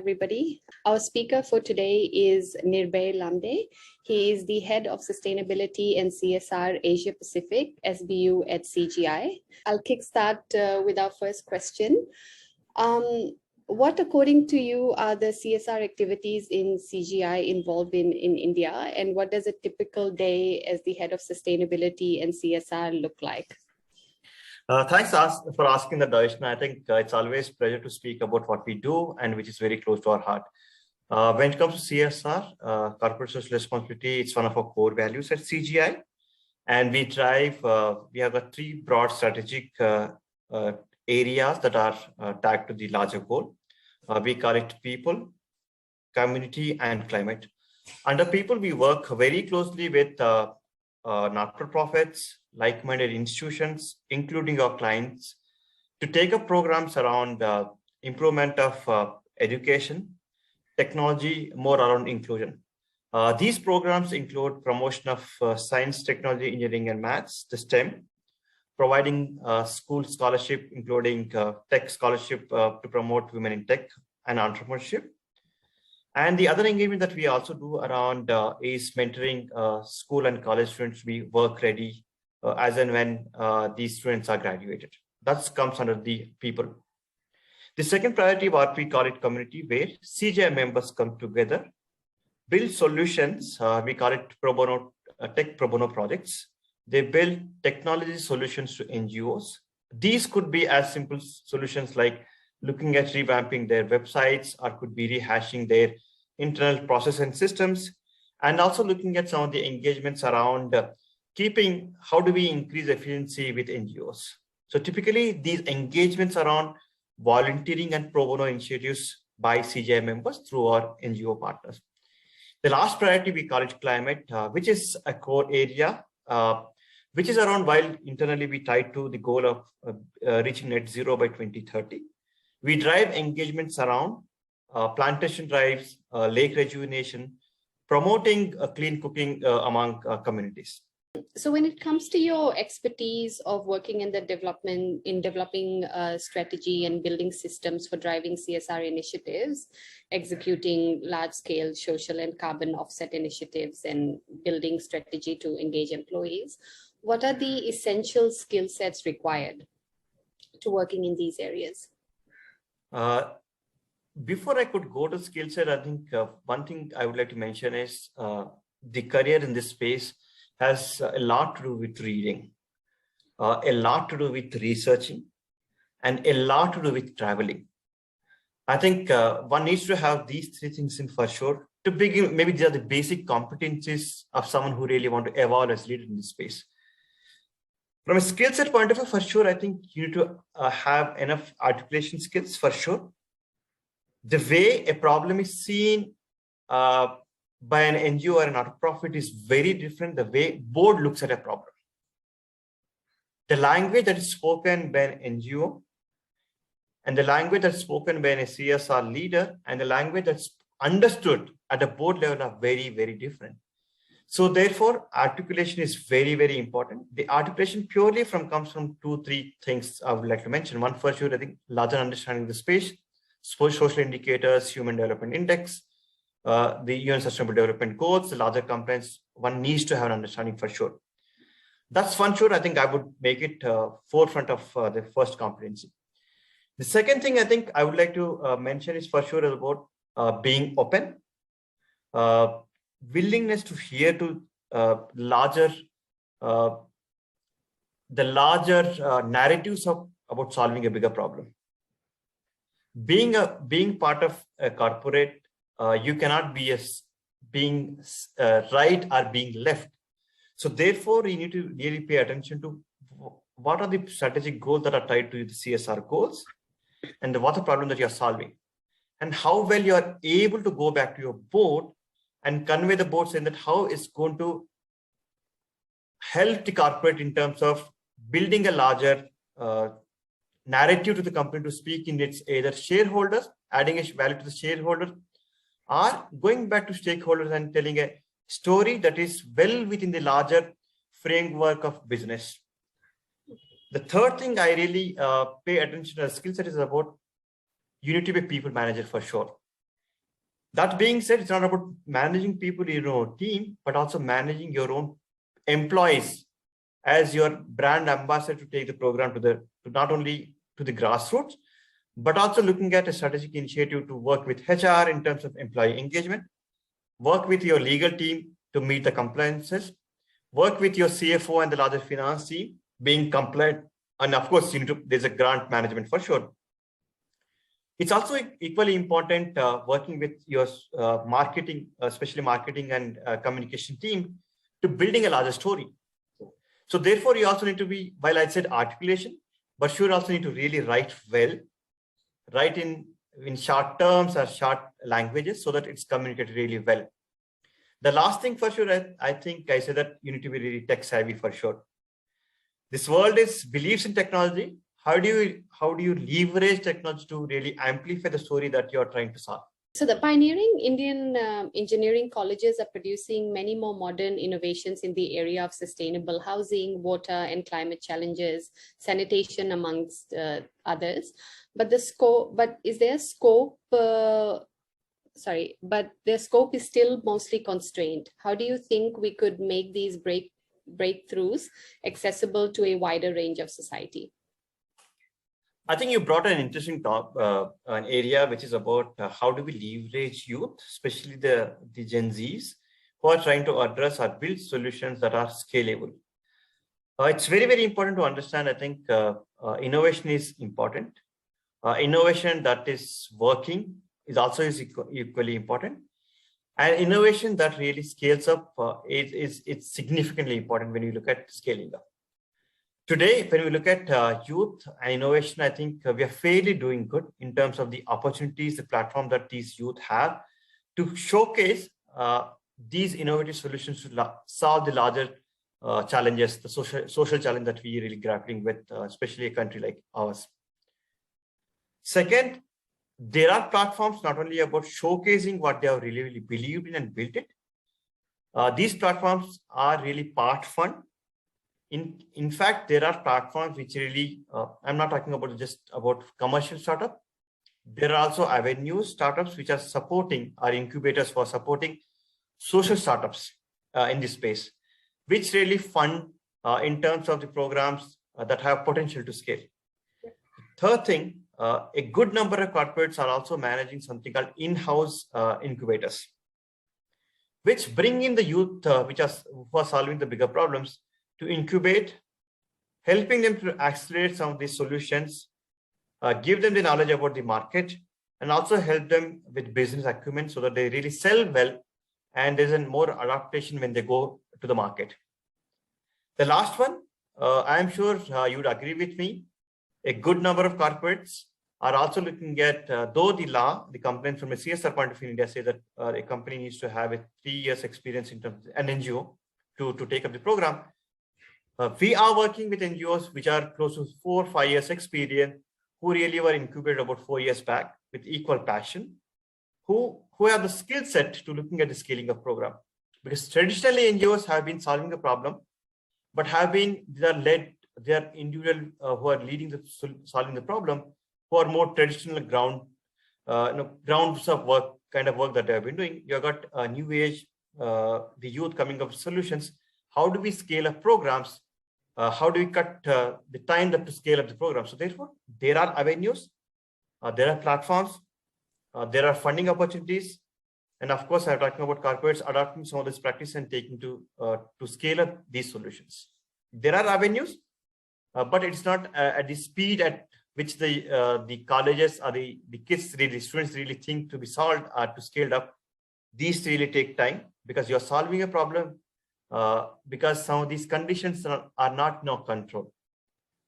everybody. Our speaker for today is Nirbhay Lumde. He is the head of Sustainability and CSR Asia Pacific, SBU at CGI. I'll kickstart with our first question. What, according to you, are the CSR activities in CGI involved in India? And what does a typical day as the head of Sustainability and CSR look like? Thanks for asking that, Darshna. I think it's always a pleasure to speak about what we do and which is very close to our heart. When it comes to CSR, corporate social responsibility, it's one of our core values at CGI. And we drive, we have got three broad strategic areas that are tagged to the larger goal. We call it people, community, and climate. Under people, we work very closely with not-for-profits, like-minded institutions, including our clients, to take up programs around improvement of education, technology, more around inclusion. These programs include promotion of science, technology, engineering, and maths, the STEM, providing school scholarship, including tech scholarship to promote women in tech and entrepreneurship. And the other engagement that we also do around is mentoring school and college students to be work ready as and when these students are graduated. That comes under the people. The second priority, what we call it community, where CGI members come together, build solutions. We call it pro bono, tech pro bono projects. They build technology solutions to NGOs. These could be as simple solutions like looking at revamping their websites, or could be rehashing their internal process and systems, and also looking at some of the engagements around keeping, how do we increase efficiency with NGOs? So typically these engagements around volunteering and pro bono initiatives by CGI members through our NGO partners. The last priority, we call it climate, which is a core area, which is around, while internally we tied to the goal of reaching net zero by 2030. We drive engagements around plantation drives, lake rejuvenation, promoting clean cooking among communities. So when it comes to your expertise of working in the developing strategy and building systems for driving CSR initiatives, executing large-scale social and carbon offset initiatives, and building strategy to engage employees, what are the essential skill sets required to working in these areas? Before I could go to skill set, I think one thing I would like to mention is the career in this space has a lot to do with reading, a lot to do with researching, and a lot to do with traveling. I think one needs to have these three things in for sure. To begin, maybe these are the basic competencies of someone who really want to evolve as leader in this space. From a skill set point of view, for sure, I think you need to have enough articulation skills for sure. The way a problem is seen by an NGO or a not-for-profit is very different. The way board looks at a problem. The language that is spoken by an NGO and the language that's spoken by a CSR leader and the language that's understood at a board level are very, very different. So therefore, articulation is very, very important. The articulation purely comes from two, three things I would like to mention. One, for sure, I think larger understanding of the space, social indicators, human development index, the UN Sustainable Development Goals, the larger compliance, one needs to have an understanding for sure. That's one sure, I think I would make it forefront of the first competency. The second thing I think I would like to mention is for sure is about being open, willingness to hear to the larger narratives about solving a bigger problem. Being part of a corporate, you cannot be being right or being left. So therefore, you need to really pay attention to what are the strategic goals that are tied to the CSR goals, and what the problem that you're solving, and how well you are able to go back to your board and convey the board saying that how it's going to help the corporate in terms of building a larger narrative to the company to speak in its either shareholders, adding a value to the shareholders, or going back to stakeholders and telling a story that is well within the larger framework of business. The third thing I really pay attention to skill set is about you need to be a people manager for sure. That being said, it's not about managing people in your own team, but also managing your own employees as your brand ambassador to take the program to not only to the grassroots, but also looking at a strategic initiative to work with HR in terms of employee engagement, work with your legal team to meet the compliances, work with your CFO and the larger finance team being compliant. And of course, there's a grant management for sure. It's also equally important working with your marketing, especially marketing and communication team, to building a larger story. So therefore, you also need to be, while I said articulation, but you also need to really write well, write in short terms or short languages so that it's communicated really well. The last thing for sure, I think I said that you need to be really tech savvy for sure. This world believes in technology. How do you leverage technology to really amplify the story that you're trying to solve? So the pioneering Indian engineering colleges are producing many more modern innovations in the area of sustainable housing, water and climate challenges, sanitation, amongst others. But is there scope? But their scope is still mostly constrained. How do you think we could make these breakthroughs accessible to a wider range of society? I think you brought an interesting an area which is about how do we leverage youth, especially the Gen Zs, who are trying to address or build solutions that are scalable. It's very, very important to understand, I think, innovation is important. Innovation that is working is also equally important. And innovation that really scales up it's significantly important when you look at scaling up. Today, when we look at youth and innovation, I think we are fairly doing good in terms of the opportunities, the platform that these youth have to showcase these innovative solutions to solve the larger challenges, the social challenge that we are really grappling with, especially a country like ours. Second, there are platforms not only about showcasing what they have really, really believed in and built it. These platforms are really part fund. In fact, there are platforms which really, I'm not talking about just about commercial startup. There are also avenues startups which are supporting our incubators for supporting social startups in this space, which really fund in terms of the programs that have potential to scale. Third thing, a good number of corporates are also managing something called in-house incubators, which bring in the youth who are solving the bigger problems to incubate, helping them to accelerate some of these solutions, give them the knowledge about the market, and also help them with business acumen so that they really sell well and there's a more adaptation when they go to the market. The last one, I am sure you would agree with me, a good number of corporates are also looking at, though the complaint from a CSR point of view in India say that a company needs to have a 3 years experience in terms of an NGO to take up the program. We are working with NGOs which are close to 4 or 5 years experience, who really were incubated about 4 years back with equal passion, who have the skill set to looking at the scaling of program. Because traditionally NGOs have been solving the problem, but they are individual who are leading solving the problem, who are more traditional grounds of work, kind of work that they have been doing. You have got a new age, the youth coming up with solutions. How do we scale up programs? How do we cut the time to scale up the program? So therefore, there are avenues, there are platforms, there are funding opportunities. And of course, I'm talking about corporates adopting some of this practice and taking to scale up these solutions. There are avenues, but it's not at the speed at which the colleges or the kids, the students really think to be solved or to scaled up. These really take time because you're solving a problem because some of these conditions are not in our control.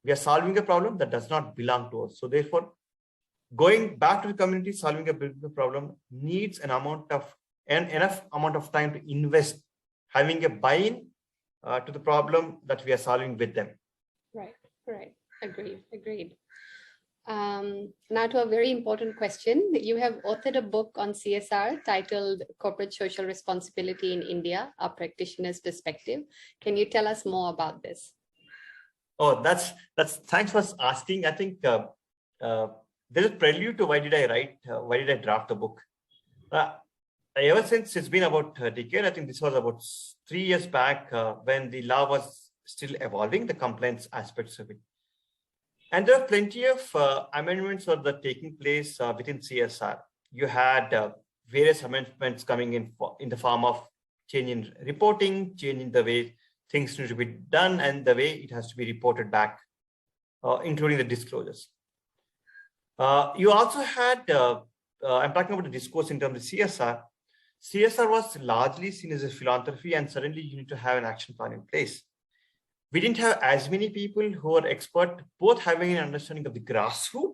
We are solving a problem that does not belong to us. So therefore, going back to the community, solving a big problem needs enough amount of time to invest, having a buy-in to the problem that we are solving with them. Right. Agreed. Now to a very important question. You have authored a book on CSR titled Corporate Social Responsibility in India, A Practitioner's Perspective. Can you tell us more about this? Oh, that's thanks for asking. I think there's a prelude to why did I draft the book. ever since it's been about a decade, I think this was about 3 years back when the law was still evolving, the compliance aspects of it. And there are plenty of amendments that are taking place within CSR. You had various amendments coming in the form of changing reporting, changing the way things need to be done and the way it has to be reported back, including the disclosures. You also had, I'm talking about the discourse in terms of CSR. CSR was largely seen as a philanthropy, and suddenly you need to have an action plan in place. We didn't have as many people who are expert, both having an understanding of the grassroots,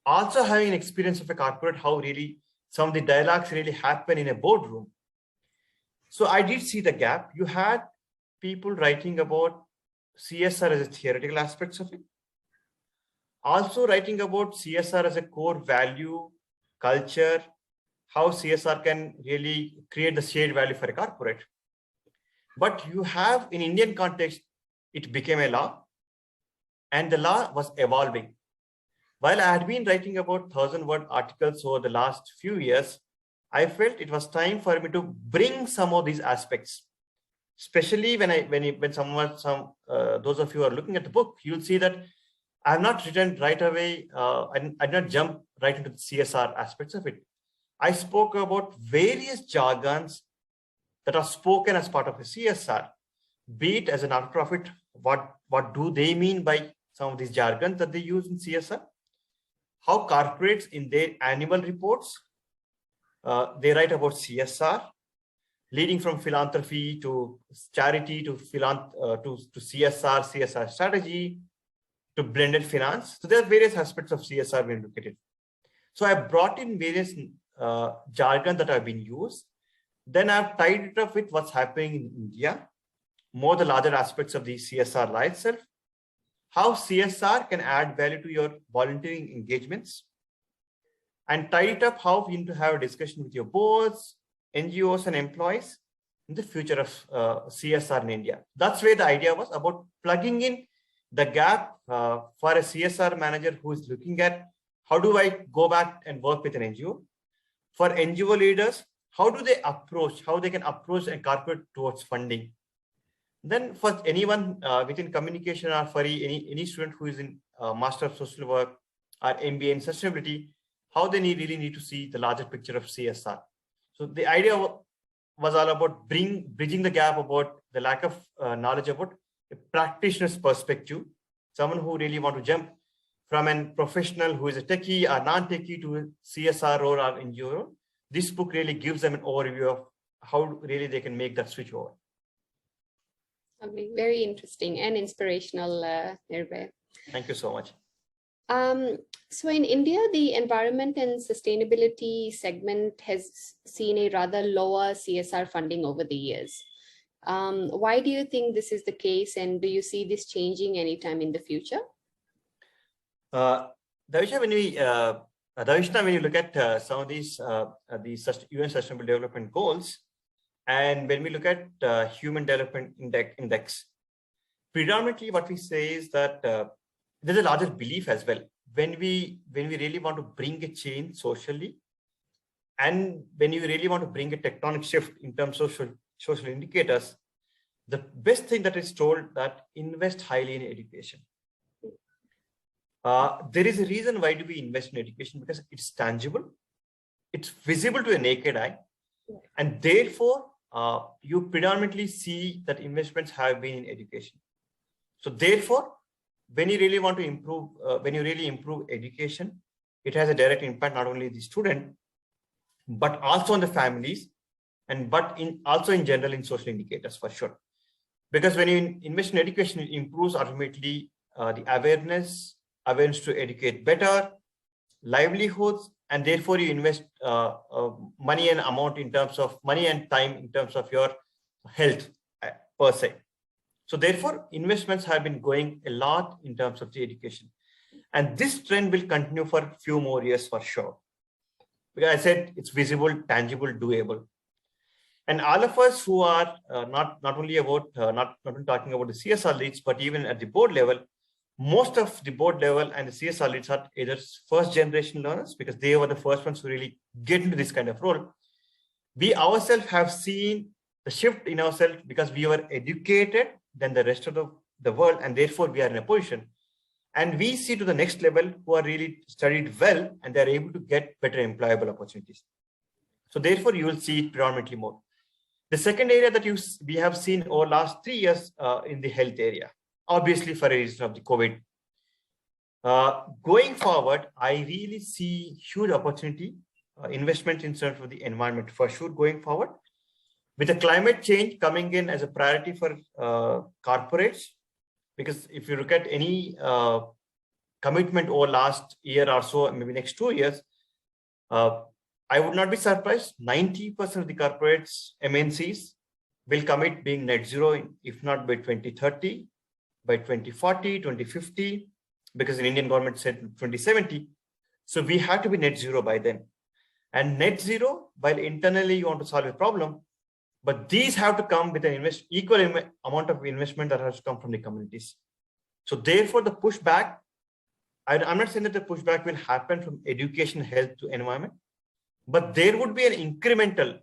also having an experience of a corporate, how really some of the dialogues really happen in a boardroom. So I did see the gap. You had people writing about CSR as a theoretical aspects of it, also writing about CSR as a core value, culture, how CSR can really create the shared value for a corporate. But you have, in Indian context, it became a law, and the law was evolving. While I had been writing about 1,000-word articles over the last few years, I felt it was time for me to bring some of these aspects. Especially when those of you are looking at the book, you'll see that I have not written right away. I did not jump right into the CSR aspects of it. I spoke about various jargons that are spoken as part of the CSR, be it as a not-for-profit, what do they mean by some of these jargons that they use in CSR? How corporates in their annual reports, they write about CSR, leading from philanthropy to charity to CSR, CSR strategy, to blended finance. So there are various aspects of CSR when you look at it. So I brought in various jargon that have been used. Then I've tied it up with what's happening in India, more the larger aspects of the CSR law itself, how CSR can add value to your volunteering engagements, and tie it up how you need to have a discussion with your boards, NGOs, and employees in the future of CSR in India. That's where the idea was about plugging in the gap for a CSR manager who is looking at how do I go back and work with an NGO. For NGO leaders, how do they approach, how they can approach a corporate towards funding. Then for anyone within communication or for any student who is in Master of Social Work or MBA in Sustainability, how they really need to see the larger picture of CSR. So the idea was all about bridging the gap about the lack of knowledge about a practitioner's perspective, someone who really want to jump from a professional who is a techie or non-techie to a CSR role or NGO role. This book really gives them an overview of how really they can make that switch over. Very interesting and inspirational, Nirbhay. Thank you so much. So in India, the environment and sustainability segment has seen a rather lower CSR funding over the years. Why do you think this is the case, and do you see this changing anytime in the future? Davishna, when you look at some of these UN Sustainable Development Goals, and when we look at Human Development Index, predominantly what we say is that there's a larger belief as well. When we really want to bring a change socially, and when you really want to bring a tectonic shift in terms of social indicators, the best thing that is told that invest highly in education. There is a reason why do we invest in education, because it's tangible, it's visible to a naked eye, and therefore you predominantly see that investments have been in education. So therefore, when you really want to improve, when you really improve education, it has a direct impact not only the student, but also on the families, and also in general in social indicators for sure. Because when you invest in education, it improves ultimately the awareness to educate better, livelihoods, and therefore you invest money and amount in terms of money and time in terms of your health per se. So therefore, investments have been going a lot in terms of the education. And this trend will continue for a few more years for sure. Because I said it's visible, tangible, doable. And all of us who are not only about, not only talking about the CSR leads, but even at the board level, most of the board level and the CSR leads are either first generation learners, because they were the first ones to really get into this kind of role. We ourselves have seen the shift in ourselves because we were educated than the rest of the world, and therefore we are in a position. And we see to the next level who are really studied well, and they're able to get better employable opportunities. So therefore, you will see it predominantly more. The second area that we have seen over last 3 years in the health area, obviously for a reason of the COVID. Going forward, I really see huge opportunity, investment in terms of the environment for sure going forward. With the climate change coming in as a priority for corporates, because if you look at any commitment over last year or so, maybe next 2 years, I would not be surprised. 90% of the corporates, MNCs, will commit being net zero, if not by 2030, by 2040, 2050, because the Indian government said 2070. So we have to be net zero by then. And net zero, while internally you want to solve a problem, but these have to come with an equal amount of investment that has to come from the communities. So therefore, the pushback, I'm not saying that the pushback will happen from education, health to environment, but there would be an incremental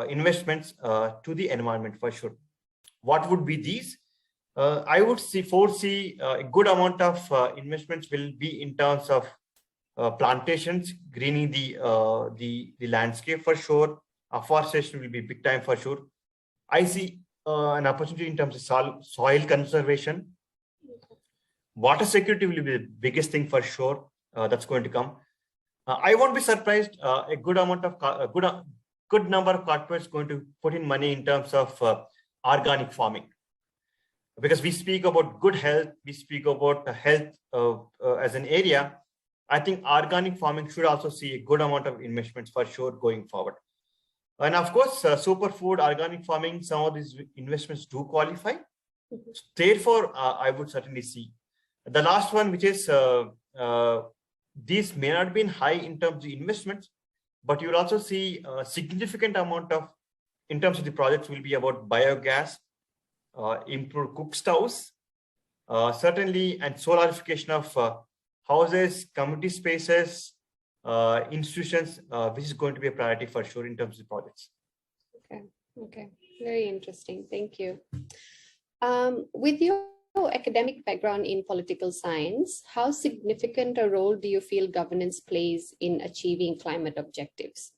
investments to the environment for sure. What would be these? I would foresee a good amount of investments will be in terms of plantations, greening the landscape for sure. Afforestation will be big time for sure. I see an opportunity in terms of soil conservation. Water security will be the biggest thing for sure. That's going to come. I won't be surprised. A good amount of good number of corporates going to put in money in terms of organic farming, because we speak about good health. We speak about health as an area. I think organic farming should also see a good amount of investments for sure going forward. And of course, superfood, organic farming, some of these investments do qualify. Therefore, I would certainly see. The last one, which is these may not be high in terms of investments, but you will also see a significant amount of, in terms of the projects, will be about biogas, improved cook stoves, certainly, and solarification of houses, community spaces, institutions, which is going to be a priority for sure in terms of projects. Okay, very interesting. Thank you. With your academic background in political science, how significant a role do you feel governance plays in achieving climate objectives?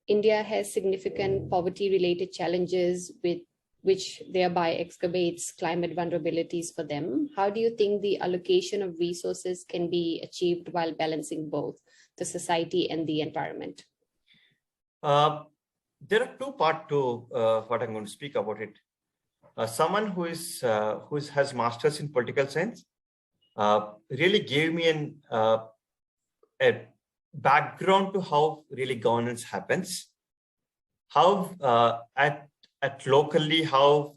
India has significant poverty-related challenges with which thereby exacerbates climate vulnerabilities for them. How do you think the allocation of resources can be achieved while balancing both the society and the environment? There are two parts to what I'm going to speak about it. Someone who has masters in political science really gave me a background to how really governance happens, how at locally how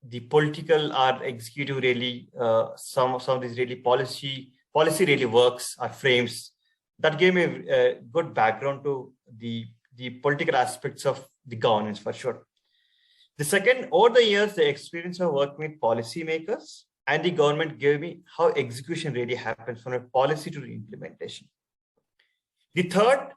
the political or executive really some of these really policy really works or frames. That gave me a good background to the political aspects of the governance for sure. The second, over the years, the experience of working with policymakers and the government gave me how execution really happens from a policy to the implementation. The third,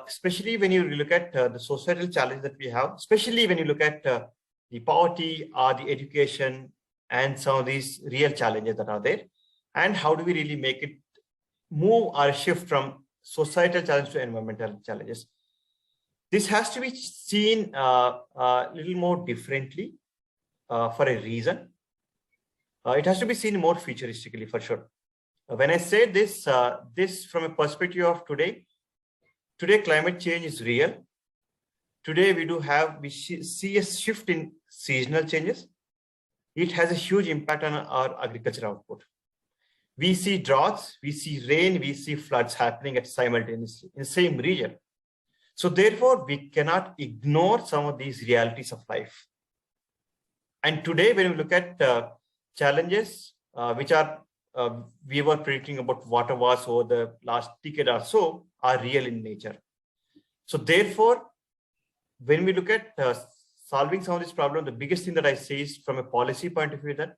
especially when you look at the societal challenge that we have, especially when you look at the poverty or the education and some of these real challenges that are there, and how do we really make it move or shift from societal challenge to environmental challenges. This has to be seen a little more differently for a reason. It has to be seen more futuristically for sure. When I say this, this from a perspective of today climate change is real. Today we see a shift in seasonal changes. It has a huge impact on our agriculture output. We see droughts, we see rain, we see floods happening simultaneously in the same region. So therefore, we cannot ignore some of these realities of life. And today, when we look at challenges, which are we were predicting about water wars over the last decade or so, are real in nature. So therefore, when we look at solving some of these problems, the biggest thing that I say is from a policy point of view that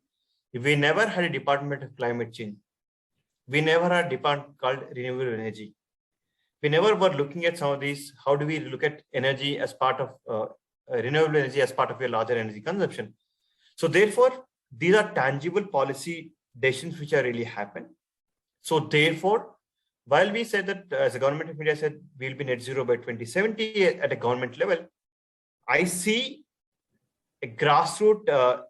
if we never had a department of climate change, we never had a department called renewable energy. whenever we're looking at some of these, how do we look at energy as part of renewable energy as part of your larger energy consumption? So therefore, these are tangible policy decisions which are really happen. So therefore, while we said that as a government of India said we'll be net zero by 2070 at a government level, I see a grassroots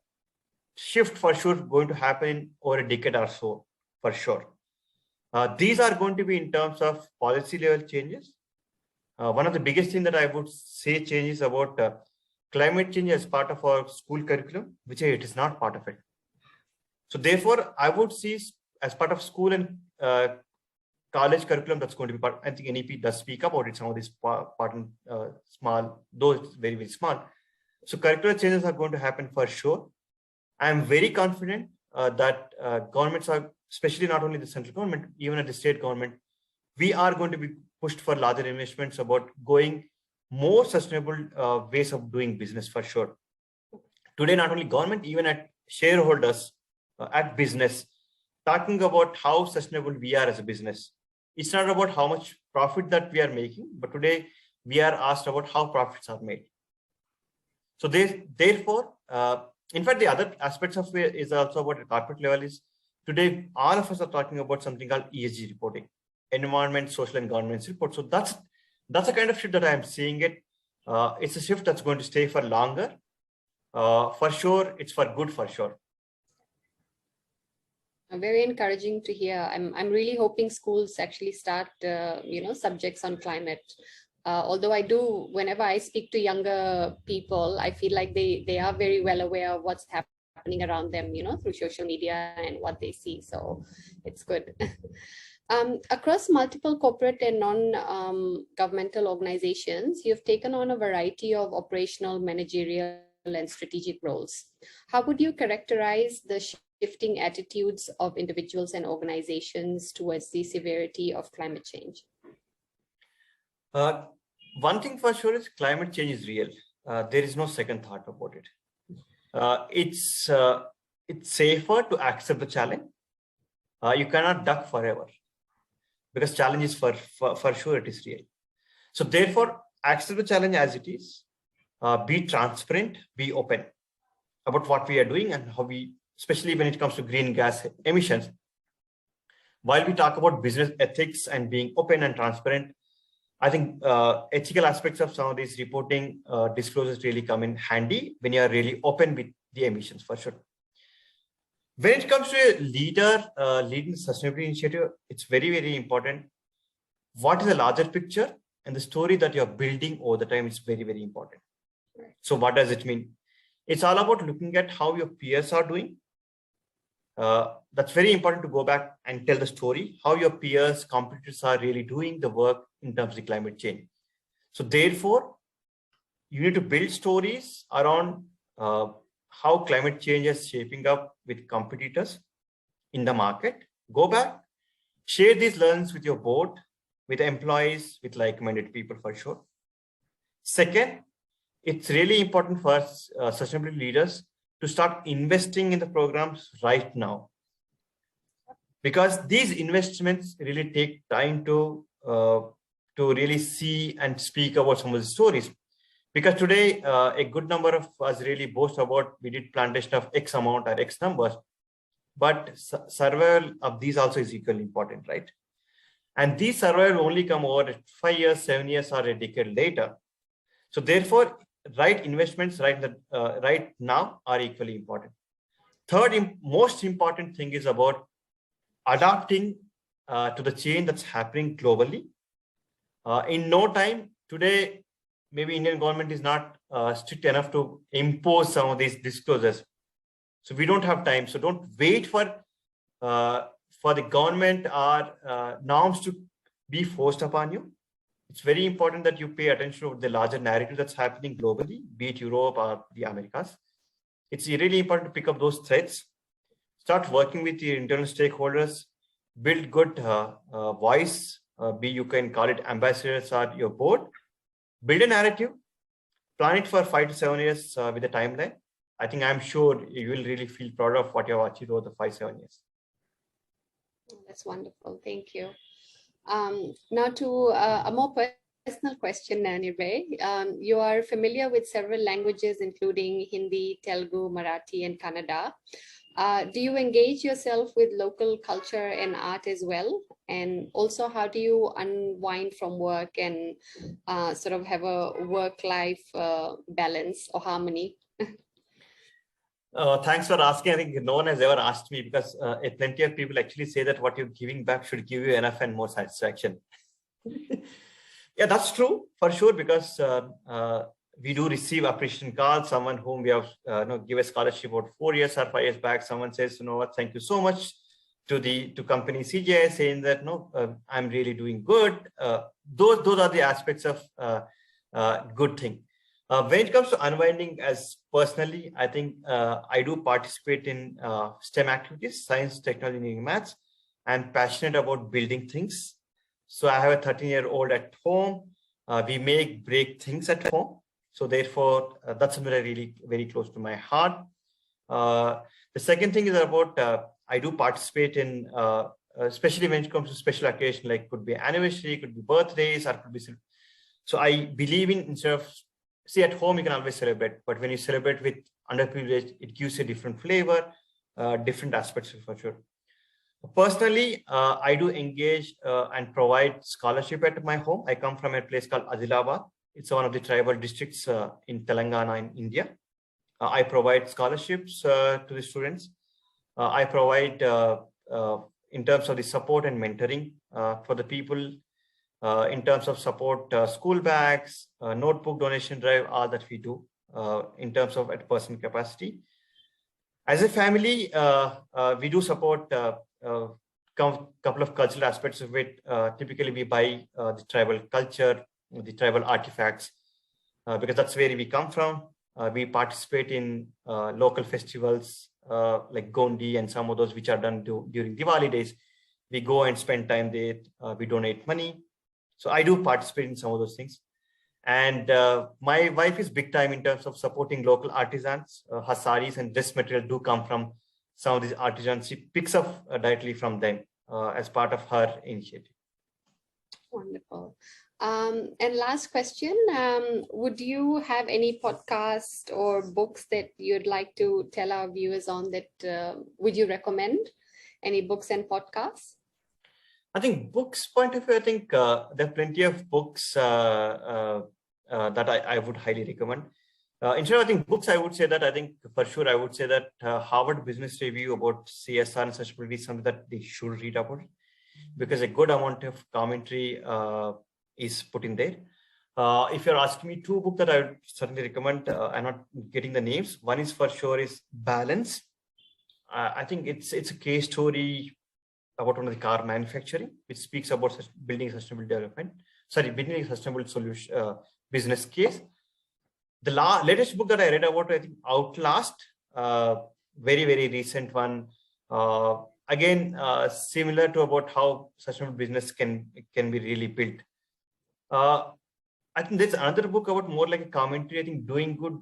shift for sure going to happen over a decade or so, for sure. These are going to be in terms of policy level changes. One of the biggest things that I would say changes about climate change as part of our school curriculum, which it is not part of it. So therefore, I would see as part of school and college curriculum that's going to be part. I think NEP does speak about it. Some of these part small, though it's very, very small. So curricular changes are going to happen for sure. I am very confident that governments are, especially not only the central government, even at the state government, we are going to be pushed for larger investments about going more sustainable ways of doing business for sure. Today, not only government, even at shareholders, at business, talking about how sustainable we are as a business. It's not about how much profit that we are making, but today we are asked about how profits are made. So therefore, in fact, the other aspects of it is also about the corporate level is today, all of us are talking about something called ESG reporting, environment, social and governance report. So that's the kind of shift that I'm seeing it. It's a shift that's going to stay for longer. For sure, it's for good for sure. Very encouraging to hear. I'm really hoping schools actually start, subjects on climate. Although I do, whenever I speak to younger people, I feel like they are very well aware of what's happening around them, through social media and what they see. So it's good. Across multiple corporate and non-governmental organizations, you've taken on a variety of operational, managerial, and strategic roles. How would you characterize the shifting attitudes of individuals and organizations towards the severity of climate change? One thing for sure is climate change is real. There is no second thought about it. It's safer to accept the challenge. You cannot duck forever because challenge is for sure it is real. So therefore, accept the challenge as it is. Be transparent, be open about what we are doing and how we, especially when it comes to green gas emissions. While we talk about business ethics and being open and transparent, I think ethical aspects of some of these reporting disclosures really come in handy when you are really open with the emissions for sure. When it comes to a leader leading sustainability initiative, it's very, very important. What is the larger picture and the story that you're building over the time is very, very important. So what does it mean? It's all about looking at how your peers are doing. That's very important to go back and tell the story, how your peers, competitors are really doing the work in terms of climate change. So therefore, you need to build stories around how climate change is shaping up with competitors in the market. Go back, share these learnings with your board, with employees, with like-minded people for sure. Second, it's really important for sustainability leaders to start investing in the programs right now, because these investments really take time to really see and speak about some of the stories. Because today, a good number of us really boast about we did plantation of X amount or X numbers, but survival of these also is equally important, right? And these survival only come over 5 years, 7 years, or a decade later. So therefore, right investments right now are equally important. Third, most important thing is about adapting to the change that's happening globally. In no time, today, maybe Indian government is not strict enough to impose some of these disclosures. So we don't have time. So don't wait for the government or norms to be forced upon you. It's very important that you pay attention to the larger narrative that's happening globally, be it Europe or the Americas. It's really important to pick up those threads, start working with your internal stakeholders, build good voice, you can call it ambassadors or your board, build a narrative, plan it for 5 to 7 years with a timeline. I think I'm sure you will really feel proud of what you have achieved over the 5-7 years. That's wonderful. Thank you. Now to a more personal question, Nirbhay. You are familiar with several languages, including Hindi, Telugu, Marathi, and Kannada. Do you engage yourself with local culture and art as well? And also, how do you unwind from work and sort of have a work-life balance or harmony? Thanks for asking. I think no one has ever asked me, because plenty of people actually say that what you're giving back should give you enough and more satisfaction. Yeah, that's true for sure, because we do receive appreciation cards. Someone whom we have give a scholarship about 4 years or 5 years back, someone says, you know what, thank you so much to company CGI, saying that no, I'm really doing good. Those are the aspects of good thing. When it comes to unwinding, as personally, I think I do participate in STEM activities, science, technology, engineering, maths. I'm passionate about building things. So I have a 13-year-old at home. We break things at home. So therefore, that's something that really very close to my heart. The second thing is about, I do participate in, especially when it comes to special occasion, like could be anniversary, could be birthdays, or could be. So I believe in, instead of, see, at home, you can always celebrate, but when you celebrate with underprivileged, it gives you a different flavor, different aspects for sure. Personally, I do engage and provide scholarship at my home. I come from a place called Adilabad. It's one of the tribal districts in Telangana in India. I provide scholarships to the students. I provide in terms of the support and mentoring for the people. In terms of support, school bags, notebook donation drive, all that we do in terms of at person capacity. As a family, we do support couple of cultural aspects of it. Typically, we buy the tribal culture, the tribal artifacts, because that's where we come from. We participate in local festivals like Gondi and some of those which are done during Diwali days. We go and spend time there. We donate money. So I do participate in some of those things. And my wife is big time in terms of supporting local artisans. Her saris and dress material do come from some of these artisans. She picks up directly from them as part of her initiative. Wonderful. And last question, would you have any podcast or books that you'd like to tell our viewers on that would you recommend? Any books and podcasts? I think books point of view, I think there are plenty of books that I would highly recommend. Instead of I think books, I would say that I think for sure I would say that Harvard Business Review about CSR and sustainability is something that they should read about, because a good amount of commentary is put in there. If you're asking me two books that I would certainly recommend, I'm not getting the names. One is for sure is Balance. I think it's a case story about one of the car manufacturing, which speaks about building sustainable development. Building a sustainable solution business case. The latest book that I read about, I think Outlast, very, very recent one. Again, similar to about how sustainable business can be really built. I think there's another book about more like a commentary, I think Doing Good,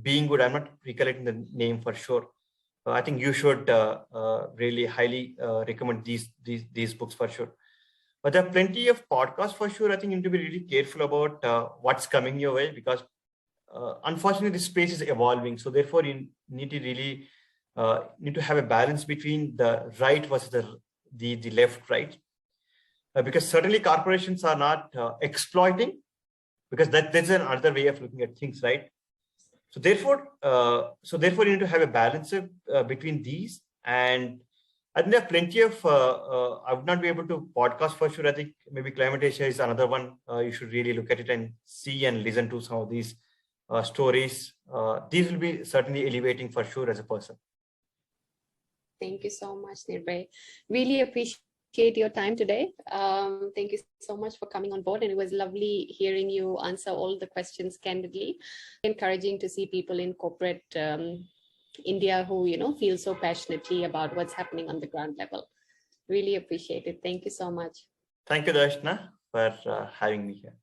Being Good. I'm not recollecting the name for sure. I think you should really highly recommend these books for sure. But there are plenty of podcasts for sure. I think you need to be really careful about what's coming your way, because unfortunately the space is evolving. So therefore you need to really need to have a balance between the right versus the left, right? Because certainly corporations are not exploiting, because that's another way of looking at things, right? So therefore you need to have a balance between these. And I think there are plenty of, I would not be able to podcast for sure. I think maybe Climate Asia is another one. You should really look at it and see and listen to some of these stories. These will be certainly elevating for sure as a person. Thank you so much, Nirbhay. Really appreciate your time today. Thank you so much for coming on board, and it was lovely hearing you answer all the questions candidly. Encouraging to see people in corporate India who feel so passionately about what's happening on the ground level. Really appreciate it. Thank you so much. Thank you, Darshana, for having me here.